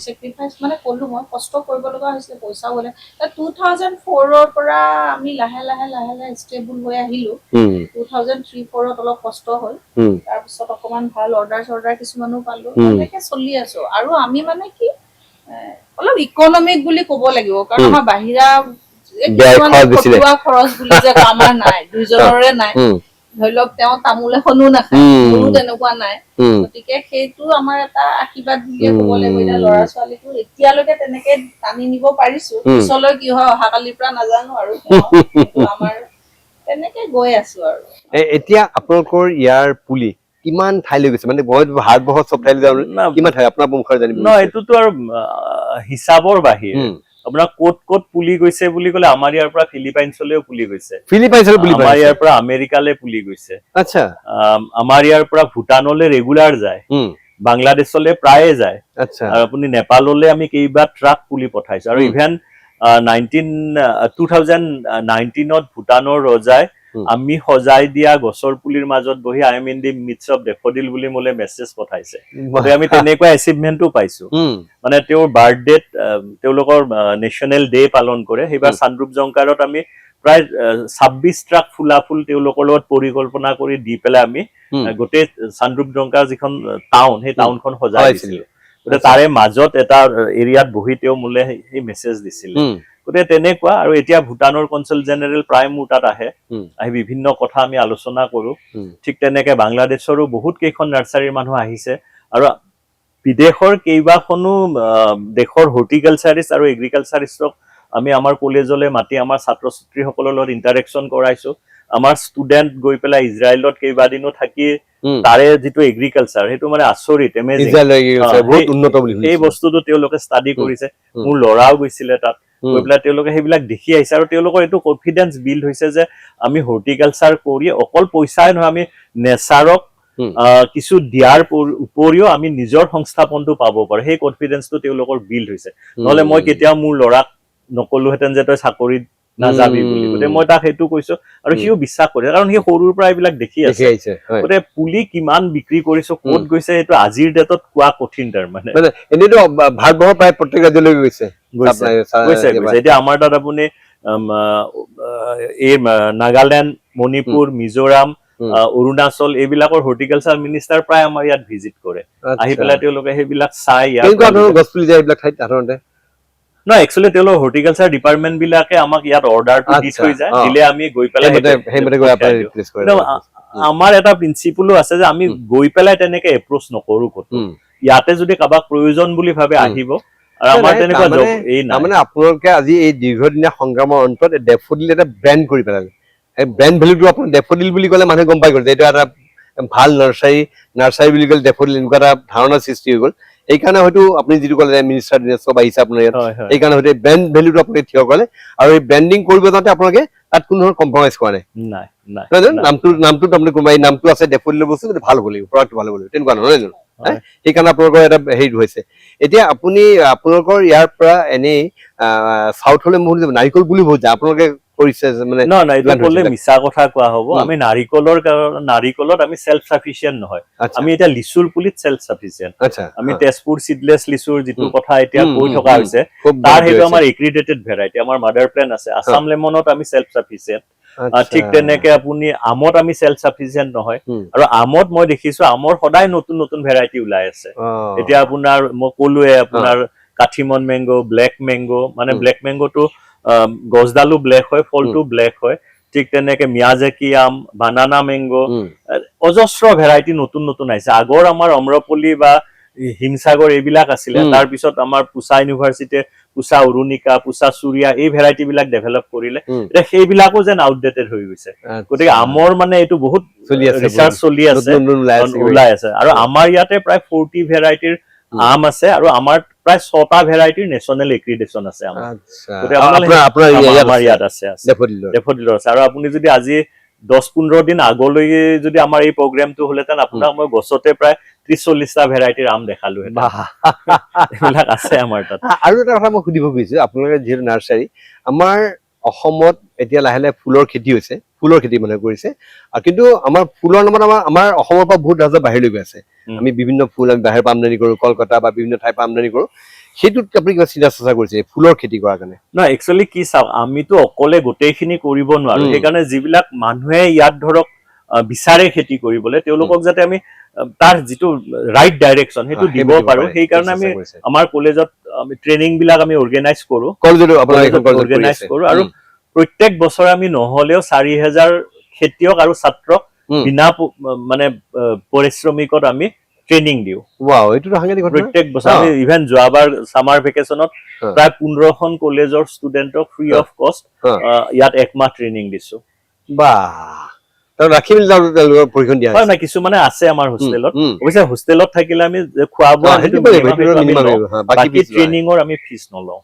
Speaker 3: চেক্ৰিফাইচ মানে কলো মই, কষ্ট কৰিব লগা হৈছিলে, পইচাও গ'লে। 2004ৰ পৰা আমি লাহে লাহে ষ্টেবল হৈ আহিলো। 2003-04ত অলপ কষ্ট হ'ল, তাৰপিছত অকমান ভাল অৰ্ডাৰ কিছুমানো পালো, তেনেকে চলি আছো। আৰু আমি মানে কি অলপ ইকনমিক বুলি ক'ব লাগিব, কাৰণ আমাৰ বাহিৰা খটোৱা খৰচ বুলি যে আমাৰ নাই, দুইজনৰে নাই। ধৰি লওক তেওঁ তামোল এখনো নাখায়, মোৰো তেনেকুৱা নাই। গতিকে সেইটো আমাৰ এটা আশীৰ্বাদ বুলিয়ে ক'ব লাগিব। এতিয়া ল'ৰা ছোৱালীটো এতিয়ালৈকে তেনেকে টানি নিব পাৰিছো, পিছলৈ কি হয় অহাকালিৰ পৰা নাজানো আৰু, কিন্তু আমাৰ তেনেকে গৈ আছো। আৰু
Speaker 1: এতিয়া আপোনালোকৰ ইয়াৰ পুলি কিমান ঠাইলৈ গৈছে? মানে ভাৰতবৰ্ষত চব ঠাইলৈ যাওঁ, কিমান ঠাই আপোনাৰ মুখৰ জানিব?
Speaker 2: এইটোতো আৰু হিচাপৰ বাহিৰ। আপোনাৰ ক'ত ক'ত পুলি গৈছে বুলি ক'লে আমাৰ ইয়াৰ পৰা ফিলিপাইনছলৈও পুলি গৈছে, আমাৰ ইয়াৰ পৰা আমেৰিকালৈ পুলি গৈছে। আচ্ছা, আমাৰ ইয়াৰ পৰা ভূটানলৈ ৰেগুলাৰ যায়, বাংলাদেশলৈ প্ৰায়ে যায়। আৰু আপুনি নেপাললৈ আমি কেইবা ট্ৰাক পুলি পঠাইছো। আৰু ইভেন 2019ত ভূটানৰ ৰজাই আমি সজাই দিয়া গছৰ পুলিৰ মাজত বহি I am in the midst of daffodil বুলি মোলে মেছেজ পঠাইছে। আমি তেনেকুৱা এচিভমেন্টো পাইছো। মানে তেওঁৰ বাৰ্থডেত তেওঁলোকৰ নেশ্যনেল ডে পালন কৰে, সেইবাৰ চানৰূপ জংকাৰত আমি প্ৰায় 26 ট্ৰাক ফুলা ফুল তেওঁলোকৰ লগত পৰিকল্পনা কৰি দি পেলাই আমি গোটেই চানৰূপ ডংকাৰ যিখন টাউন সেই টাউনখন সজাই দিছিলো গতিকে তাৰে মাজত এটা এৰিয়াত বহি তেওঁ মোলে সেই মেছেজ দিছিলে গতিকে তেনেকুৱা আৰু এতিয়া ভূটানৰ কনচুল জেনেৰেল প্ৰায় মোৰ তাত আহে আহি বিভিন্ন কথা আমি আলোচনা কৰো ঠিক তেনেকে বাংলাদেশৰো বহুত কেইখন নাৰ্চাৰীৰ মানুহ আহিছে আৰু বিদেশৰ কেইবাখনো দেশৰ হৰ্টিকালচাৰিষ্ট আৰু এগ্ৰিকালচাৰিষ্টক আমি আমাৰ কলেজলৈ মাতি আমাৰ ছাত্ৰ ছাত্ৰীসকলৰ লগত ইণ্টাৰেকশ্যন কৰাইছো আমাৰ ষ্টুডেণ্ট গৈ পেলাই ইজৰাইলত কেইবাদিনো থাকি তাৰে যিটো এগ্ৰিকালচাৰ সেইটো মানে আচৰিত এমেজিং
Speaker 1: বহুত উন্নত বুলি
Speaker 2: এই বস্তুটো তেওঁলোকে ষ্টাডি কৰিছে মোৰ ল'ৰাও গৈছিলে তাত গৈ পেলাই তেওঁলোকে সেইবিলাক দেখি আহিছে আৰু তেওঁলোকৰ এইটো কনফিডেন্স বিল্ড হৈছে যে আমি হৰ্টিকালচাৰ কৰি অকল পইচাই নহয় আমি নেচাৰক কিছু দিয়াৰ উপৰিও আমি নিজৰ সংস্থাপনটো পাব পাৰো সেই কনফিডেন্সটো তেওঁলোকৰ বিল্ড হৈছে নহলে মই কেতিয়াও মোৰ ল'ৰাক নকলোহেঁতেন যে তই চাকৰিত নাযাবি বুলি গতিকে মই তাক সেইটো কৈছো আৰু সিও বিশ্বাস কৰিছে কাৰণ সি সৰুৰ পৰা এইবিলাক দেখি আছে গতিকে পুলি কিমান বিক্ৰী কৰিছো ক'ত গৈছে সেইটো আজিৰ ডেটত কোৱা কঠিন তাৰমানে
Speaker 1: এনেইতো ভাৰতবৰ্ষৰ প্ৰায় প্ৰত্যেক ৰাজ্যলৈ গৈছে
Speaker 2: এতিয়া আমাৰ তাত আপুনি এই নাগালেণ্ড মণিপুৰ মিজোৰাম অৰুণাচল এইবিলাকৰ হৰ্টিকালচাৰ মিনিষ্টাৰ প্ৰায় আমাৰ ইয়াত ভিজিট কৰে আহি পেলাই তেওঁলোকে সেইবিলাক চাই
Speaker 1: গছ পুলি যায় এইবিলাক ঠাইত সাধাৰণতে
Speaker 2: No, actually, তেওঁলোকৰ হৰ্টিকালচাৰ ডিপাৰ্টমেণ্ট বিলাকে আমাক ইয়াত অৰ্ডাৰটো দি থৈ যায় দিলে আমি গৈ পেলাই আমাৰ এটা প্ৰিন্সিপলো আছে যে আমি গৈ পেলাই তেনেকে এপ্ৰ'চ নকৰো ক'তো ইয়াতে যদি কাৰোবাক প্ৰয়োজন বুলি ভাবে আহিব আৰু আমাৰ তেনেকুৱা এই নাই
Speaker 1: মানে আপোনালোকে আজি এই দীৰ্ঘদিনীয়া সংগ্ৰামৰ অন্তত ডেফোডিল এটা ব্ৰেণ্ড কৰি পেলালে এই ব্ৰেণ্ড ভেলুটো আপোনাৰ ডেফোডিল বুলি ক'লে মানুহে গম পাই গ'ল যে এইটো এটা ভাল নাৰ্চাৰী বুলি ক'লে ডেফোডিল এনেকুৱা এটা ধাৰণাৰ সৃষ্টি হৈ গ'ল এইকাৰণে হয়তো আপুনি যিটো ক'লে মিনিষ্টাৰ চব আহিছে আপোনাৰ ইয়াত এইকাৰণে হয়তো ব্ৰেণ্ড ভেলুটো আপুনি থিয় কৰিলে আৰু এই ব্ৰেণ্ডিং কৰিব যাওঁতে আপোনালোকে তাত কোনো ধৰণৰ কম্প্ৰমাইজ কৰা নাই নামটো আপুনি কোনোবাই নামটো আছে ডেফোডিলৰ বস্তু ভাল হ'ব লাগিব প্ৰডাক্টটো ভাল হ'ব লাগিব তেনেকুৱা নহয় জানো সেইকাৰণে আপোনালোকৰ এটা হেৰি হৈছে এতিয়া আপুনি আপোনালোকৰ ইয়াৰ পৰা এনেই চাউথলৈ মোৰ নাৰিকল পুলি বহুত যায় আপোনালোকে কৰিছে মানে
Speaker 2: মিছা কথা কোৱা হ'ব আমি নাৰিকলত আমি সেলফ সাফিচিয়েন্ট নহয় আমি এতিয়া লিচুৰ পুলিত সেলফ সাফিচিয়েন্ট আমি তেজপুৰ সিডলেছ লিচুৰ যিটো কথা এতিয়া কৈ থকা হৈছে তাৰ সেইটো আমাৰ এক্ৰিডেটেড ভেৰাইটি আমাৰ মাদাৰ প্লেন আছে আসাম লেমনত আমি সেলফ সাফিচিয়েন্ট ঠিক তেনেকে আপুনি আমত আমি সেলফ সাফিচিয়েন্ট নহয় আৰু আমত মই দেখিছো আমৰ সদায় নতুন নতুন ভেৰাইটি ওলাই আছে এতিয়া আপোনাৰ মই ক'লোৱে আপোনাৰ কাঠিমন মেংগো ব্লেক মেংগো মানে ব্লেক মেংগোটো গছডালো ব্লেক হয় ফলটো ব্লেক হয় ঠিক তেনেকে মিয়াজাকি আম বানানা মেংগো অজস্ৰ ভেৰাইটি নতুন নতুন আহিছে আগৰ আমাৰ অম্ৰপলি বা হিমসাগৰ এইবিলাক আছিলে তাৰ পিছত আমাৰ পুছা ইউনিভাৰ্চিটিয়ে পুছা অৰুণিকা পুছা চুৰিয়া এই ভেৰাইটি বিলাক ডেভেলপ কৰিলে এতিয়া সেইবিলাকো যেন আউটডেটেড হৈ গৈছে গতিকে আমৰ মানে এইটো বহুত ৰিচাৰ্চ চলি আছে ওলাই আছে আৰু আমাৰ ইয়াতে প্ৰায় 40 ভেৰাইটিৰ আম আছে আৰু আমাৰ প্ৰায় 6টা ভেৰাইটিৰ নেশ্যনেল এক্ৰিডেশ্যন আছে আমাৰ ইয়াত আছে ডেফোডিলৰ আছে আৰু আপুনি যদি আজি 10-15 দিন আগলৈ যদি আমাৰ এই প্ৰগ্ৰামটো হলেতেন আপোনাক মই গছতে প্ৰায় 30-40টা ভেৰাইটিৰ আম দেখালো এইবিলাক আছে আমাৰ তাত
Speaker 1: আৰু এটা কথা মই সুধিব খুজিছো আপোনালোকে যিহেতু নাৰ্চাৰী আমাৰ অসমত এতিয়া লাহে লাহে ফুলৰ খেতি হৈছে ফুলৰ খেতি মানে কৰিছে কিন্তু আমাৰ ফুলৰ নামত আমাৰ অসমৰ পৰা বহুত ৰাজ্য বাহিৰলৈ গৈ আছে আমি বিভিন্ন ফুল আমি বাহিৰৰ পৰা আমদানি কৰো কলকাতা বা বিভিন্ন ঠাইৰ পৰা আমদানি কৰো সেইটোত আপুনি কিবা চিন্তা চৰ্চা কৰিছে ফুলৰ খেতি কৰাৰ কাৰণে
Speaker 2: না একচুৱেলি কি চাওক আমিতো অকলে গোটেইখিনি কৰিব নোৱাৰো সেইকাৰণে যিবিলাক মানুহে ইয়াত ধৰক বিচাৰে খেতি কৰিবলৈ তেওঁলোকক যাতে আমি তাৰ যিটো ৰাইট ডাইৰেকশ্যন সেইটো দিব পাৰো সেইকাৰণে আমি আমাৰ কলেজত আমি ট্ৰেইনিং বিলাক আমি অৰ্গেনাইজ কৰো আৰু প্ৰত্যেক বছৰে আমি নহলেও 4000 খেতিয়ক আৰু ছাত্ৰক বিনা মানে পৰিশ্ৰমিকত আমি ট্ৰেইনিং দিও প্ৰত্যেক বছৰ আমি ইভেন যোৱাবাৰ সামাৰ ভেকেচনত প্ৰায় 15খন কলেজৰ ষ্টুডেণ্টক ফ্ৰী অফ কষ্ট ইয়াত একমাহ ট্ৰেইনিং দিছো কিছুমানে আছে আমাৰ হোষ্টেলত অৱশ্যে হোষ্টেলত থাকিলে আমি খোৱা বোৱা ট্ৰেইনিঙৰ আমি ফিজ নলওঁ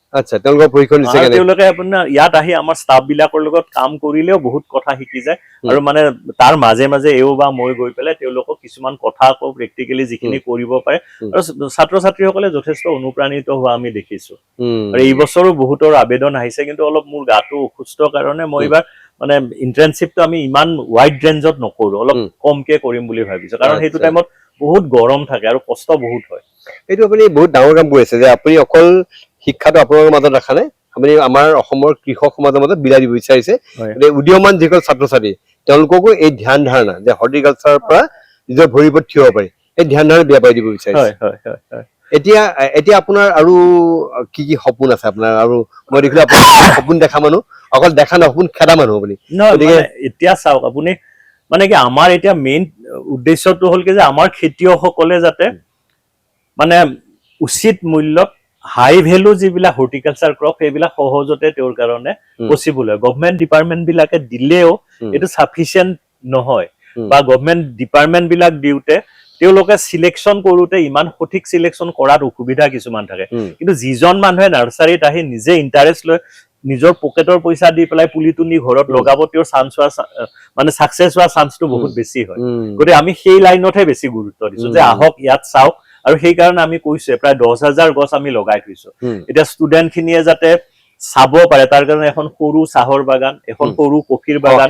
Speaker 2: তেওঁলোকে আপোনাৰ ইয়াত আহি আমাৰ ষ্টাফ বিলাকৰ লগত কাম কৰিলেও বহুত কথা শিকি যায় আৰু মানে তাৰ মাজে মাজে এও বা মই গৈ পেলাই তেওঁলোকক কিছুমান কথা কওঁ প্ৰেক্টিকেলি যিখিনি কৰিব পাৰে আৰু ছাত্ৰ ছাত্ৰীসকলে যথেষ্ট অনুপ্ৰাণিত হোৱা আমি দেখিছো আৰু এই বছৰো বহুতৰ আবেদন আহিছে কিন্তু অলপ মোৰ গাটো অসুস্থ কাৰণে মই এইবাৰ মানে ইন্টাৰ্নশ্বিপটো আমি ইমান ওয়াইড ৰেঞ্জত নকৰো অলপ কমকে কৰিম বুলি ভাবিছো কাৰণ সেইটো টাইমত বহুত গৰম থাকে আৰু কষ্ট বহুত হয়
Speaker 1: এইটো আপুনি বহুত ডাঙৰ কাম কৰিছে যে আপুনি অকল শিক্ষাটো আপোনালোকৰ মাজত ৰাখা নাই আপুনি আমাৰ অসমৰ কৃষক সমাজৰ মাজত বিলাই দিব বিচাৰিছে
Speaker 2: হয়।
Speaker 1: উদীয়মান যিসকল ছাত্ৰ ছাত্ৰী তেওঁলোককো এই ধ্যান ধাৰণা যে হৰ্টিকালচাৰৰ পৰা নিজৰ ভৰিৰ ওপৰত থিয় হ'ব পাৰি এই ধ্যান ধাৰণা বিয়পাই দিব বিচাৰিছে
Speaker 2: হয় হয় হয় হয়
Speaker 1: এতিয়া এতিয়া আপোনাৰ আৰু কি কি সপোন আছে আপোনাৰ আৰু মই দেখিলো আপুনি সপোন দেখা মানুহ অকল দেখা নহয় সপোন খেদা মানুহ আপুনি
Speaker 2: নহয়
Speaker 1: গতিকে
Speaker 2: মানে এতিয়া চাওক আপুনি মানে কি আমাৰ এতিয়া মেইন উদ্দেশ্যটো হ'ল কি যে আমাৰ খেতিয়কসকলে যাতে মানে উচিত মূল্যত হাই ভেলু যিবিলাক হৰ্টিকালচাৰ ক্ৰপ সেইবিলাক সহজতে তেওঁৰ কাৰণে পচিবল হয় গভমেণ্ট ডিপাৰ্টমেণ্ট বিলাকে দিলেও এইটো চাফিচিয়েণ্ট নহয় বা গভমেণ্ট ডিপাৰ্টমেণ্ট বিলাক দিওঁতে তেওঁলোকে চিলেকশ্যন কৰোঁতে ইমান সঠিক চিলেকশ্যন কৰাত অসুবিধা কিছুমান থাকে কিন্তু যিজন মানুহে নাৰ্চাৰীত আহি নিজে ইণ্টাৰেষ্ট লৈ নিজৰ পকেটৰ পইচা দি পেলাই পুলিটো নি ঘৰত লগাব তেওঁৰ চান্স হোৱা মানে ছাকচেছ হোৱা চান্সটো বহুত বেছি হয় গতিকে আমি সেই লাইনতহে বেছি গুৰুত্ব দিছো যে আহক ইয়াত চাওক আৰু সেইকাৰণে আমি কৈছো প্ৰায় 10,000 গছ আমি লগাই থৈছো এতিয়া ষ্টুডেণ্ট খিনিয়ে যাতে চাব পাৰে তাৰ কাৰণে এখন সৰু চাহৰ বাগান এখন সৰু কফিৰ বাগান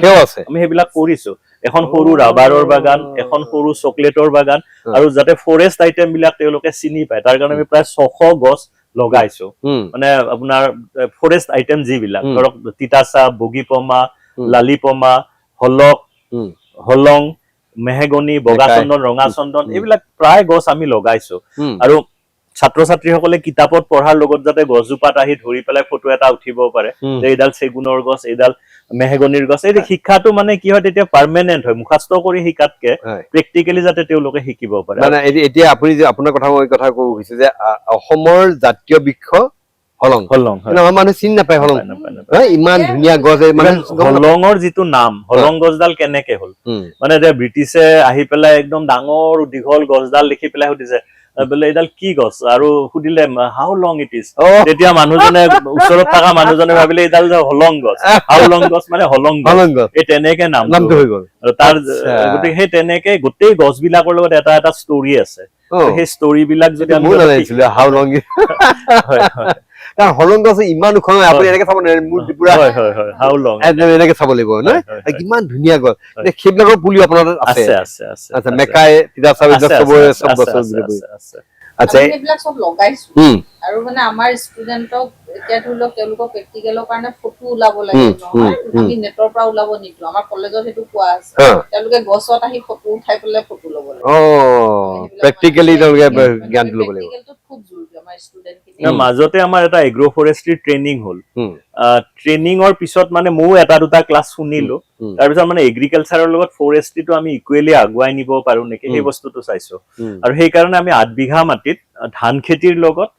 Speaker 2: আমি সেইবিলাক কৰিছো এখন সৰু ৰাবাৰৰ বাগান এখন সৰু চকলেটৰ বাগান আৰু যাতে ফৰেষ্ট আইটেম বিলাক তেওঁলোকে চিনি পায় তাৰ কাৰণে আমি প্ৰায় 600 গছ লগাইছো মানে আপোনাৰ ফৰেষ্ট আইটেম যিবিলাক ধৰক তিতাচা বগীপমা লালিপমা হলক হলং মেহেগনি বগা চন্দন ৰঙা চন্দন এইবিলাক প্ৰায় গছ আমি লগাইছো আৰু ছাত্ৰ ছাত্ৰীসকলে কিতাপত পঢ়াৰ লগত যাতে গছজোপাত আহি ধৰি পেলাই ফটো এটা উঠিব পাৰে যে এইডাল চেগুনৰ গছ এইডাল মেহেগনিৰ গছ এই শিক্ষাটো মানে কি হয় তেতিয়া পাৰ্মানেণ্ট হয় মুখাস্ত কৰি শিকাতকে প্ৰেক্টিকেলি যাতে তেওঁলোকে শিকিব পাৰে
Speaker 1: মানে এতিয়া আপুনি যে আপোনাৰ কথা মই কথা ক'ব খুজিছো যে অসমৰ জাতীয় বৃক্ষ হলং
Speaker 2: হলং
Speaker 1: আমাৰ মানুহে চিনি নাপায় হলং ইমান ধুনীয়া গছ মানে
Speaker 2: হলঙৰ যিটো নাম হলং গছডাল কেনেকে হ'ল মানে এতিয়া ব্ৰিটিছে আহি পেলাই একদম ডাঙৰ দীঘল গছডাল দেখি পেলাই সুধিছে বোলে এইডাল কি গছ আৰু সুধিলে হাউ লং ইট ইজ তেতিয়া মানুহজনে ওচৰত থকা মানুহজনে ভাবিলে এইডাল হলং গছ হাউ লং গছ মানে হলং গছ এই তেনেকে নামটো হৈ গ'ল আৰু তাৰ গতিকে সেই তেনেকে গোটেই গছ বিলাকৰ লগত এটা এটা ষ্টৰি আছে সেই ষ্টৰি বিলাক যদি আমি
Speaker 1: হাউ লং হলং গছ ইমান ওখ আপুনি এনেকে চাব নোৱাৰে মোৰ পুৰা
Speaker 2: হাউ লং
Speaker 1: এনেকে চাব লাগিব নহয় কিমান ধুনীয়া গছ সেইবিলাকৰ পুলি আপোনাৰ আছে
Speaker 2: আছে আছে
Speaker 1: আচ্ছা মেকাই তিতা চাব চবৰে চব গছ আচ্ছা
Speaker 3: এইবিলাক চব লগাইছো আৰু মানে আমাৰ ষ্টুডেণ্টক এতিয়া ধৰি লওক তেওঁলোকৰ প্ৰেক্টিকেলৰ কাৰণে ফটো ওলাব লাগে নহয় আমি নেটৰ পৰা ওলাব নিদিওঁ আমাৰ কলেজত সেইটো কোৱা আছে তেওঁলোকে গছত আহি ফটো উঠাই পেলাই ফটো ল'ব লাগে
Speaker 1: প্ৰেক্টিকেলি তেওঁলোকে জ্ঞানটো ল'ব লাগিব
Speaker 3: খুব জৰুৰী আমাৰ ষ্টুডেণ্টখিনি
Speaker 2: মাজতে আমাৰ এটা এগ্ৰ ফৰেষ্ট্ৰি ট্ৰেইনিং হ'ল ট্ৰেইনিঙৰ পিছত মানে ময়ো এটা দুটা ক্লাছ শুনিলো তাৰপিছত মানে এগ্ৰিকালচাৰৰ লগত ফৰেষ্ট্ৰিটো আমি ইকুৱেলি আগুৱাই নিব পাৰো নেকি সেই বস্তুটো চাইছো আৰু সেইকাৰণে আমি 8 বিঘা মাটিত ধান খেতিৰ লগত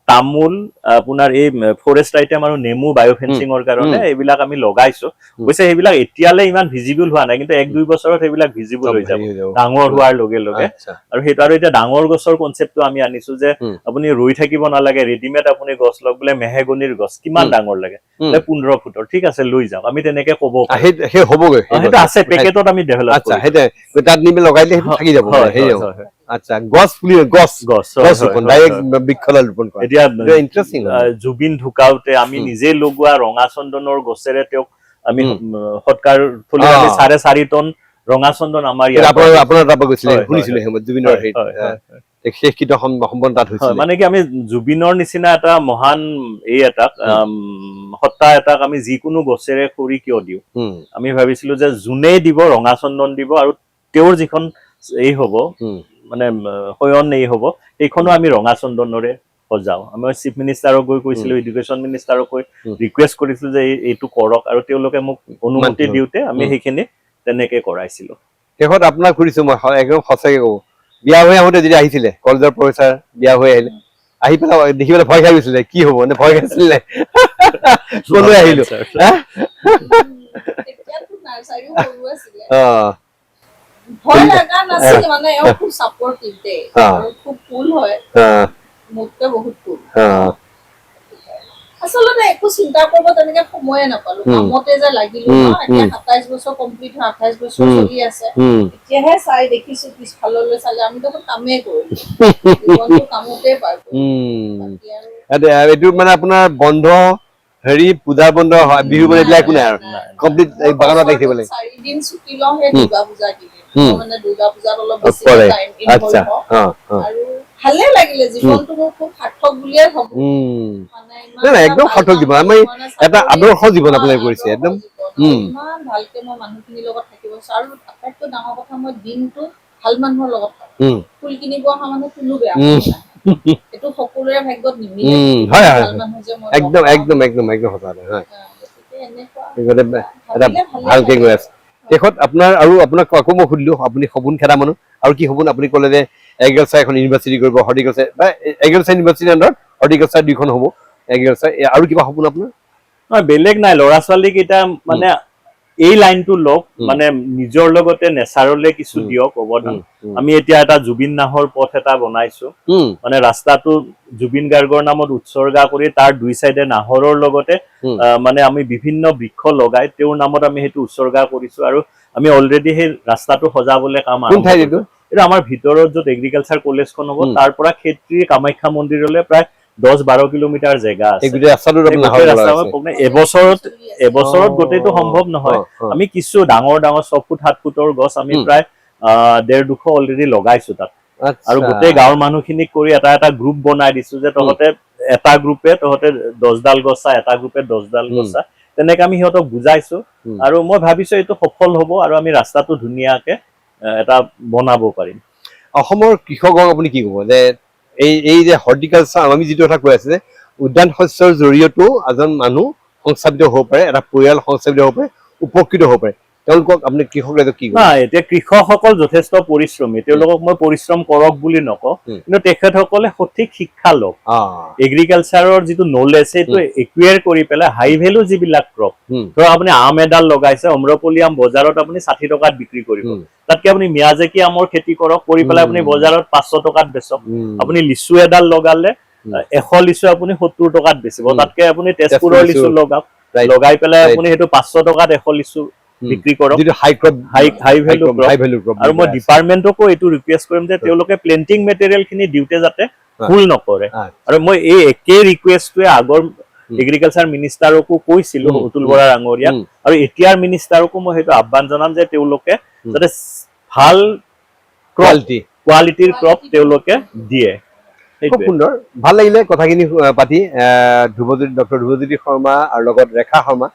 Speaker 2: তামোল আপোনাৰ এই ফৰেষ্ট আইটেম আৰু নেমু বায়'ফেন্সিঙৰ কাৰণে এইবিলাক আমি লগাইছো অৱশ্যে সেইবিলাক এতিয়ালে ইমান ভিজিবল হোৱা নাই কিন্তু 1-2 বছৰত সেইবিলাক ভিজিবল হৈ যাব ডাঙৰ হোৱাৰ লগে লগে আৰু সেইটো আৰু এতিয়া ডাঙৰ গছৰ কনচেপ্টটো আমি আনিছো যে আপুনি ৰৈ থাকিব নালাগে ৰেডিমেড আপুনি গছ লগ বোলে মেহেগনিৰ গছ কিমান ডাঙৰ লাগে 15 ফুটৰ ঠিক আছে লৈ যাওক আমি তেনেকে ক'ব
Speaker 1: সেই হ'বগৈ
Speaker 2: সেইটো আছে পেকেটত আমি ডেভেলপ
Speaker 1: আচ্ছা সেইটো তাত নিবে লগাইলে থাকি যাব আচ্ছা গছ পুলি গছ ডাইৰেক্ট বৃক্ষডাল ৰোপণ কৰা এতিয়া ইন্টাৰেষ্টিং
Speaker 2: জুবিন ঢুকাওতে আমি নিজে লগোৱা ৰঙা চন্দনৰ গছেৰে তেওঁক আমি সৎকাৰ থলি আমি 4.5 টন ৰঙা চন্দন আমাৰ ইয়াত
Speaker 1: আপোনাৰ তাত গৈছিলে শুনিছিলে জুবিনৰ শেষকৃত সম্বন্ধ তাত হৈছিল
Speaker 2: মানে কি আমি জুবিনৰ নিচিনা এটা মহান এই এটাক সত্তা এটাক আমি যিকোনো গছেৰে খৰি কিয় দিওঁ আমি ভাবিছিলো যে জুনেই দিব ৰঙা চন্দন দিব আৰু তেওঁৰ যিখন এই হ'ব মানে শয়ন এই হ'ব এইখনো আমি ৰঙা চন্দনৰে সজাও আমি চিফ মিনিষ্টাৰক গৈ কৈছিলো এডুকেশ্যন মিনিষ্টাৰক কৈ ৰিকুৱেষ্ট কৰিছিলো যে এইটো কৰক আৰু তেওঁলোকে মোক অনুমতি দিওঁতে আমি সেইখিনি তেনেকে কৰাইছিলো
Speaker 1: শেষত আপোনাক সুধিছো মই একদম সঁচাকে ক'ব বিয়া হৈ আহোঁতে যেতিয়া আহিছিলে কলেজৰ প্ৰফেচাৰ বিয়া হৈ আহিলে আহি পেলাই দেখি পেলাই ভয় খাই গৈছিলে কি হ'ব নে ভয় খাইছিলে কলৈ আহিলো
Speaker 3: ভয় লগা নাছিল মানে এওঁ খুব ছাপৰ্টিভ দেই আৰু খুব কুল হয় মোতকে বহুত কুল আচলতে একো চিন্তা কৰিব তেনেকে সময়ে নাপালো কামতে যে লাগিলো ন এতিয়া 27 বছৰ কমপ্লিট হয় 28 বছৰ চলি আছে এতিয়াহে চাই দেখিছো পিছফাললৈ চালে আমি দেখোন কামেই কৰিলো জীৱনটো কামতে পাৰ কৰিলো
Speaker 1: এইটো মানে আপোনাৰ বন্ধ হেৰি পূজা বন্ধ বিহু বন্ধ এইবিলাক একো নাই আৰু কমপ্লিট বাগানত থাকিব লাগে
Speaker 3: 4 দিন ছুটি লওঁ সেই দুৰ্গা পূজা কিনে মই মানে দুৰ্গা পূজাত অলপ বেছি
Speaker 1: কৰে।
Speaker 3: টাইম
Speaker 1: আচ্ছা
Speaker 3: ইনভলভ হওঁ
Speaker 1: অ
Speaker 3: আৰু ভালে লাগিলে জীৱনটো মোৰ খুব সাৰ্থক বুলিয়ে ভাবো মানে ইমান
Speaker 1: নাই, নাই,
Speaker 3: এটা
Speaker 1: একদম
Speaker 3: ভাল
Speaker 1: সাৰ্থক জীৱন।
Speaker 3: মানুহ,
Speaker 1: আমি
Speaker 3: মানে
Speaker 1: এটা
Speaker 3: চাকৰি-
Speaker 1: আদৰ্শ জীৱন আপুনি
Speaker 3: আদৰ্শ
Speaker 1: কৰিছে, একদম।
Speaker 3: জীৱন। ইমান ভালকে মই মানুহখিনিৰ লগত থাকিব বিচাৰো আৰু আটাইতকৈ ডাঙৰ কথা মই দিনটো ভাল মানুহৰ লগত থাকো। ফুল কিনিব অহা মানুহ কোনো বেয়া মানুহ নাই, এইটো সকলোৰে ভাগ্যত নিমিলে
Speaker 1: হয়, হয়,
Speaker 3: ভাল
Speaker 1: হয়।
Speaker 3: মানুহ যে মই
Speaker 1: একদম
Speaker 3: লগ পাওঁ।
Speaker 1: একদম একদম একদম সঁচা কথা, হয়।
Speaker 3: গতিকে এনেকুৱা
Speaker 1: গতিকে এটা
Speaker 3: ভাবিলে ভালে
Speaker 1: ভালকে
Speaker 3: লাগে।
Speaker 1: গৈ আছে শেষত আপোনাৰ আৰু আপোনাক আকৌ মই সুধিলো আপুনি সপোন খেদা মানুহ আৰু কি সপোন আপুনি ক'লে যে এগ্ৰিকালচাৰ এখন ইউনিভাৰ্চিটি কৰিব হৰ্টিকালচাৰ বা এগ্ৰিকালচাৰ ইউনিভাৰ্চিটিৰ আণ্ডাৰত হৰ্টিকালচাৰ 2খন হ'ব এগ্ৰিকালচাৰ আৰু কিবা সপোন আপোনাৰ
Speaker 2: নহয় বেলেগ নাই, ল'ৰা ছোৱালী কেইটা মানে এই লাইনটো লওক, মানে নিজৰ লগতে নেচাৰলে কিছু দিয়ক অৱদান। আমি এতিয়া এটা জুবিন নাহৰ পথ এটা বনাইছো, মানে ৰাস্তাটো জুবিন গাৰ্গৰ নামত উৎসৰ্গা কৰি তাৰ 2 চাইডে নাহৰৰ লগতে মানে আমি বিভিন্ন বৃক্ষ লগাই তেওঁৰ নামত আমি সেইটো উৎসৰ্গা কৰিছো আৰু আমি অলৰেডি সেই ৰাস্তাটো সজাবলৈ কাম আৰম্ভ কৰিছো। এইটো আমাৰ ভিতৰত য'ত এগ্ৰিকালচাৰ কলেজখন হ'ব তাৰ পৰা ক্ষেত্ৰী কামাখ্যা মন্দিৰলৈ প্ৰায় 10-12 কিলোমিটাৰ জেগা আছে। গোটেই ৰাস্তা এবছৰত গোটেইটো সম্ভৱ নহয়। আমি কিছু ডাঙৰ ডাঙৰ 6 ফুট 7 ফুটৰ গছ আমি প্ৰায় 150-200 অলৰেডি লগাইছো তাত। আৰু গোটেই গাঁৱৰ মানুহখিনিক কৰি এটা এটা গ্ৰুপ বনাই দিছো যে তহঁতে এটা গ্ৰুপে তহঁতে 10ডাল গছ চা, এটা গ্ৰুপে 10ডাল গছ চা, তেনেকে আমি সিহঁতক বুজাইছো আৰু মই ভাবিছো এইটো সফল হ'ব আৰু আমি ৰাস্তাটো ধুনীয়াকে এটা বনাব পাৰিম।
Speaker 1: অসমৰ কৃষকক আপুনি কি ক'ব যে এই যে হৰ্টিকালচাৰ আমি যিটো কথা কৈ আছে যে উদ্যান শস্যৰ জৰিয়তেও এজন মানুহ সংস্থাপিত হ'ব পাৰে, এটা পৰিয়াল সংস্থাপিত হ'ব পাৰে, উপকৃত হ'ব পাৰে, তেওঁলোকক আপুনি কৃষক কি ক'ব?
Speaker 2: এতিয়া কৃষকসকল যথেষ্ট পৰিশ্ৰমী, তেওঁলোকক মই পৰিশ্ৰম কৰক বুলি নকওঁ, কিন্তু তেখেতসকলে সঠিক শিক্ষা লওক, এগ্ৰিকালচাৰৰ যিটো নলেজ সেইটো একুৱেৰ কৰি পেলাই হাই ভেলু যিবিলাক ক্ৰপ, ধৰক আপুনি আম এডাল লগাইছে, অম্ৰপলি আম বজাৰত আপুনি 60 টকাত বিক্ৰী কৰিব, তাতকে আপুনি মিয়াজাকি আমৰ খেতি কৰক, কৰি পেলাই আপুনি বজাৰত 500 টকাত বেচক। আপুনি লিচু এডাল লগালে 100 লিচু আপুনি 70 টকাত বেচিব, তাতকে আপুনি তেজপুৰৰ লিচু লগাওক, লগাই পেলাই আপুনি সেইটো 500 টকাত 100 লিচু বিক্ৰী কৰক, হাই ভেলু ক্ৰপ। আৰু মই ডিপাৰ্টমেণ্টকো এইটো ৰিকুৱেষ্ট কৰিম যে তেওঁলোকে প্লেন্টিং মেটেৰিয়েল খিনি দিওঁতে যাতে ভুল নকৰে। আৰু মই এই একেই ৰিকুৱেষ্টটোৱে আগৰ এগ্ৰিকালচাৰ মিনিষ্টাৰকো কৈছিলো, অতুল বৰা ডাঙৰীয়াক, আৰু এতিয়াৰ মিনিষ্টাৰকো মই সেইটো আহ্বান জনাম যে তেওঁলোকে যাতে ভাল কোৱালিটিৰ ক্ৰপ তেওঁলোকে দিয়ে।
Speaker 1: খুব সুন্দৰ, ভাল লাগিলে কথাখিনি পাতি। ডক্টৰ ধ্ৰুৱজ্যোতি শৰ্মা আৰু লগত ৰেখা শৰ্মা,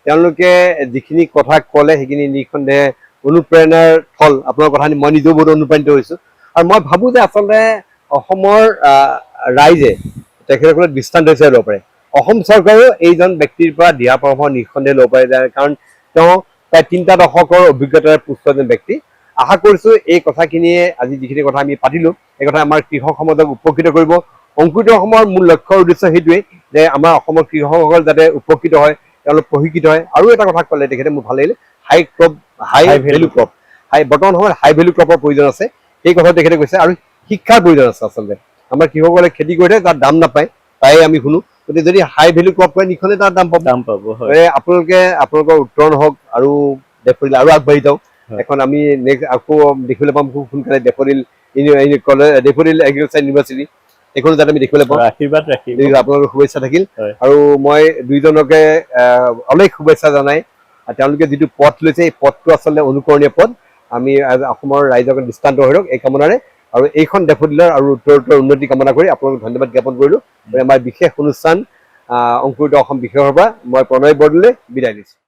Speaker 1: তেওঁলোকে যিখিনি কথা ক'লে সেইখিনি নিঃসন্দেহে অনুপ্ৰেৰণাৰ ফল। আপোনাৰ কথা মই নিজেও বহুত অনুপ্ৰাণিত হৈছোঁ আৰু মই ভাবোঁ যে আচলতে অসমৰ ৰাইজে তেখেতসকলক দৃষ্টান্ত হিচাপে ল'ব পাৰে। অসম চৰকাৰেও এইজন ব্যক্তিৰ পৰা দিহা পৰামৰ্শ নিঃসন্দেহে ল'ব পাৰে, কাৰণ তেওঁ প্ৰায় 3টা দশকৰ অভিজ্ঞতাৰে পুষ্ট এজন ব্যক্তি। আশা কৰিছোঁ এই কথাখিনিয়ে আজি যিখিনি কথা আমি পাতিলোঁ এই কথা আমাৰ কৃষক সমাজক উপকৃত কৰিব। অংকুৰিত অসমৰ মূল লক্ষ্যৰ উদ্দেশ্য সেইটোৱেই যে আমাৰ অসমৰ কৃষকসকল যাতে উপকৃত হয়, তেওঁলোক প্ৰশিক্ষিত হয়। আৰু এটা কথা ক'লে তেখেতে মোৰ ভাল লাগিলে, হাই ভেলু ক্ৰপ। বৰ্তমান সময়ত হাই ভেলু ক্ৰপৰ প্ৰয়োজন আছে, সেই কথা তেখেতে কৈছে, আৰু শিক্ষাৰ প্ৰয়োজন আছে। আচলতে আমাৰ কৃষকসকলে খেতি কৰি থাকে, তাত দাম নাপায়, তাই আমি শুনো। গতিকে যদি হাই ভেলু ক্ৰপ কৰে নিখনে তাত দাম পাব। আপোনালোকে আপোনালোকৰ উত্তৰণ হওক আৰু ডেফৰিল আৰু আগবাঢ়ি যাওক। এখন আমি নেক্সট আকৌ দেখিবলৈ পাম খুব সোনকালে ডেফৰিল এগ্ৰিকালচাৰ ইউনিভাৰ্চিটি, এইখনো যাতে আমি দেখিবলৈ পাওঁ।
Speaker 2: আশীৰ্বাদ ৰাখিব,
Speaker 1: আপোনালোকৰ শুভেচ্ছা থাকিল। আৰু মই দুইজনকে অলেখ শুভেচ্ছা জনাই, তেওঁলোকে যিটো পথ লৈছে এই পথটো আচলতে অনুকৰণীয় পথ। আমি অসমৰ ৰাইজক দৃষ্টান্ত হৈ ৰওক এই কামনাৰে, আৰু এইখন ডেফৰিলৰ আৰু উত্তৰোত্তৰ উন্নতি কামনা কৰি আপোনালোকক ধন্যবাদ জ্ঞাপন কৰিলোঁ। আমাৰ বিশেষ অনুষ্ঠান অংকুৰিত অসম বিশেষৰ পৰা মই প্ৰণয় বৰদলৈ বিদায় দিছোঁ।